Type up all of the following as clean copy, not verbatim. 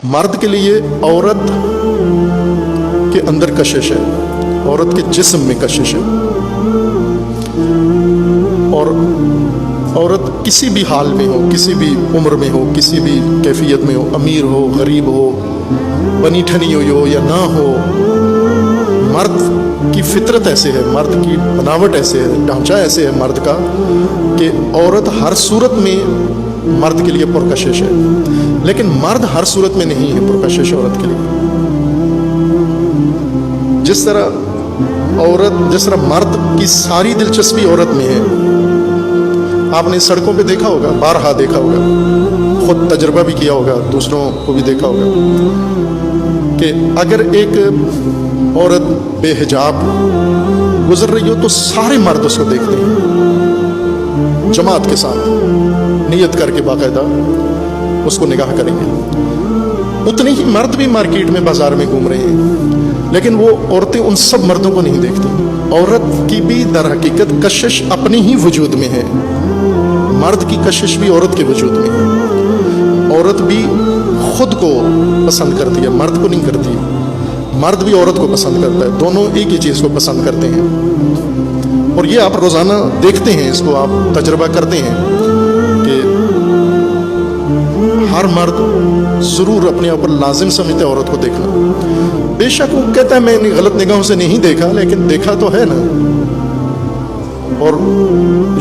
مرد کے لیے عورت کے اندر کشش ہے، عورت کے جسم میں کشش ہے، اور عورت کسی بھی حال میں ہو، کسی بھی عمر میں ہو، کسی بھی کیفیت میں ہو، امیر ہو، غریب ہو، بنی ٹھنی ہوئی ہو یا نہ ہو، مرد کی فطرت ایسے ہے، مرد کی بناوٹ ایسے ہے، ڈھانچہ ایسے ہے مرد کا کہ عورت ہر صورت میں مرد کے لیے پرکشش ہے، لیکن مرد ہر صورت میں نہیں ہے پرکشش عورت کے لیے۔ جس طرح مرد کی ساری دلچسپی عورت میں ہے، آپ نے سڑکوں پہ دیکھا ہوگا، بارہا دیکھا ہوگا، خود تجربہ بھی کیا ہوگا، دوسروں کو بھی دیکھا ہوگا کہ اگر ایک عورت بے حجاب گزر رہی ہو تو سارے مرد اس کو دیکھتے ہیں، جماعت کے ساتھ نیت کر کے باقاعدہ اس کو نگاہ کریں گے۔ اتنے ہی مرد بھی مارکیٹ میں بازار میں گھوم رہے ہیں، لیکن وہ عورتیں ان سب مردوں کو نہیں دیکھتی۔ عورت کی بھی در حقیقت کشش اپنی ہی وجود میں ہے، مرد کی کشش بھی عورت کے وجود میں ہے۔ عورت بھی خود کو پسند کرتی ہے، مرد کو نہیں کرتی، مرد بھی عورت کو پسند کرتا ہے، دونوں ایک ہی چیز کو پسند کرتے ہیں، اور یہ آپ روزانہ دیکھتے ہیں، اس کو آپ تجربہ کرتے ہیں کہ ہر مرد ضرور اپنے اوپر لازم سمجھتے ہیں عورت کو دیکھنا۔ بے شک وہ کہتا ہے میں غلط نگاہوں سے نہیں دیکھا، لیکن دیکھا تو ہے نا، اور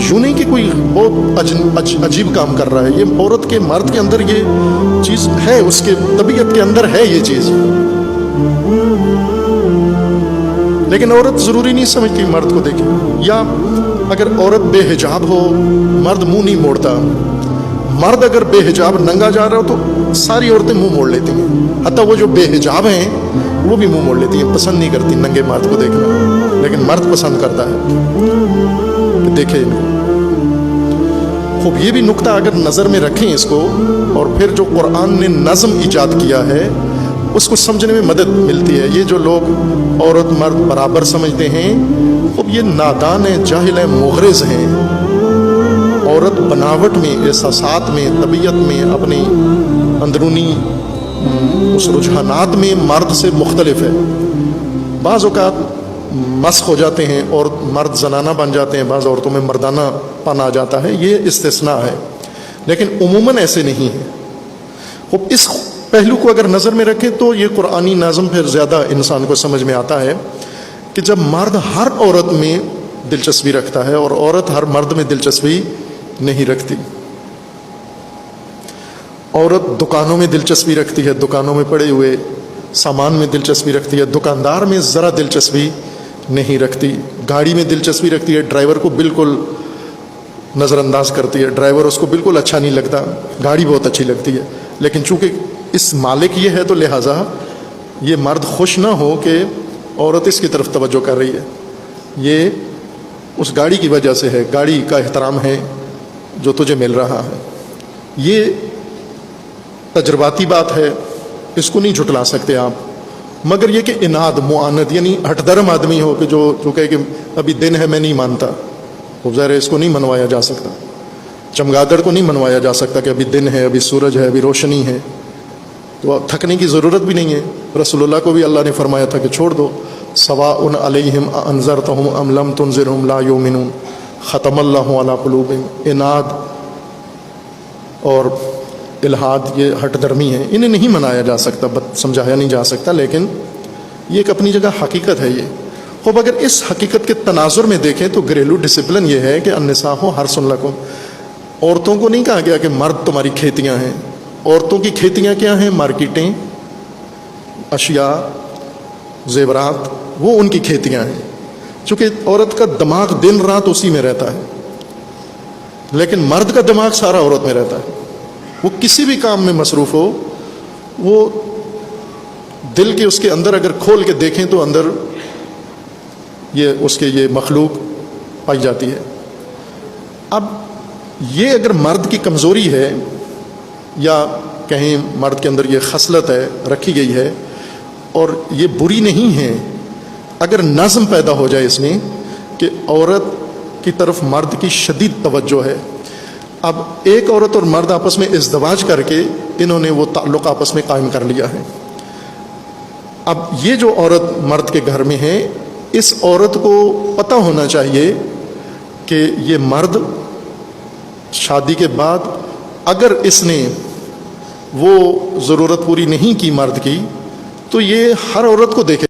یوں نہیں کہ کوئی بہت عجیب کام کر رہا ہے، یہ عورت کے مرد کے اندر یہ چیز ہے، اس کے طبیعت کے اندر ہے یہ چیز، لیکن عورت ضروری نہیں سمجھتی مرد کو دیکھے۔ یا اگر عورت بے حجاب ہو، مرد منہ نہیں موڑتا، مرد اگر بے حجاب ننگا جا رہا ہو تو ساری عورتیں منہ موڑ لیتی ہیں، حتیٰ وہ جو بے حجاب ہیں وہ بھی منہ موڑ لیتی ہیں، پسند نہیں کرتی ننگے مرد کو دیکھنا، لیکن مرد پسند کرتا ہے کہ دیکھے ان کو۔ خوب یہ بھی نقطہ اگر نظر میں رکھیں اس کو، اور پھر جو قرآن نے نظم ایجاد کیا ہے اس کو سمجھنے میں مدد ملتی ہے۔ یہ جو لوگ عورت مرد برابر سمجھتے ہیں، خوب یہ نادان ہیں، جاہل ہیں، مغرض ہیں۔ عورت بناوٹ میں، احساسات میں، طبیعت میں، اپنی اندرونی اس رجحانات میں مرد سے مختلف ہے۔ بعض اوقات مسخ ہو جاتے ہیں اور مرد زنانہ بن جاتے ہیں، بعض عورتوں میں مردانہ پن آ جاتا ہے، یہ استثناء ہے، لیکن عموماً ایسے نہیں ہے۔ خوب اس پہلو کو اگر نظر میں رکھیں تو یہ قرآنی نظم پھر زیادہ انسان کو سمجھ میں آتا ہے کہ جب مرد ہر عورت میں دلچسپی رکھتا ہے اور عورت ہر مرد میں دلچسپی نہیں رکھتی۔ عورت دکانوں میں دلچسپی رکھتی ہے، دکانوں میں پڑے ہوئے سامان میں دلچسپی رکھتی ہے، دکاندار میں ذرا دلچسپی نہیں رکھتی، گاڑی میں دلچسپی رکھتی ہے، ڈرائیور کو بالکل نظر انداز کرتی ہے، ڈرائیور اس کو بالکل اچھا نہیں لگتا، گاڑی بہت اچھی لگتی ہے، لیکن چونکہ اس مالک یہ ہے تو لہٰذا یہ مرد خوش نہ ہو کہ عورت اس کی طرف توجہ کر رہی ہے، یہ اس گاڑی کی وجہ سے ہے، گاڑی کا احترام ہے جو تجھے مل رہا ہے۔ یہ تجرباتی بات ہے، اس کو نہیں جھٹلا سکتے آپ، مگر یہ کہ اناد معاند یعنی ہٹ درم آدمی ہو کہ جو کہے کہ ابھی دن ہے میں نہیں مانتا، خوب ظاہر ہے اس کو نہیں منوایا جا سکتا۔ چمگادڑ کو نہیں منوایا جا سکتا کہ ابھی دن ہے، ابھی سورج ہے، ابھی روشنی ہے، تو تھکنے کی ضرورت بھی نہیں ہے۔ رسول اللہ کو بھی اللہ نے فرمایا تھا کہ چھوڑ دو، سواء علیہم انذرتہم ام لم تنذرہم لا یؤمنون، ختم اللہ علی قلوبہم۔ اناد اور الحاد یہ ہٹ درمی ہے، انہیں نہیں منایا جا سکتا، سمجھایا نہیں جا سکتا، لیکن یہ ایک اپنی جگہ حقیقت ہے۔ یہ خوب اگر اس حقیقت کے تناظر میں دیکھیں تو گھریلو ڈسپلن یہ ہے کہ النساء حرث لکم، عورتوں کو نہیں کہا گیا کہ مرد تمہاری کھیتیاں ہیں، عورتوں کی کھیتیاں کیا ہیں؟ مارکیٹیں، اشیاء، زیورات، وہ ان کی کھیتیاں ہیں، چونکہ عورت کا دماغ دن رات اسی میں رہتا ہے، لیکن مرد کا دماغ سارا عورت میں رہتا ہے۔ وہ کسی بھی کام میں مصروف ہو، وہ دل کے اس کے اندر اگر کھول کے دیکھیں تو اندر یہ مخلوق پائی جاتی ہے۔ اب یہ اگر مرد کی کمزوری ہے یا کہیں مرد کے اندر یہ خصلت ہے رکھی گئی ہے اور یہ بری نہیں ہے، اگر نظم پیدا ہو جائے اس میں کہ عورت کی طرف مرد کی شدید توجہ ہے، اب ایک عورت اور مرد آپس میں ازدواج کر کے انہوں نے وہ تعلق آپس میں قائم کر لیا ہے. اب یہ جو عورت مرد کے گھر میں ہے، اس عورت کو پتہ ہونا چاہیے کہ یہ مرد شادی کے بعد اگر اس نے وہ ضرورت پوری نہیں کی مرد کی، تو یہ ہر عورت کو دیکھے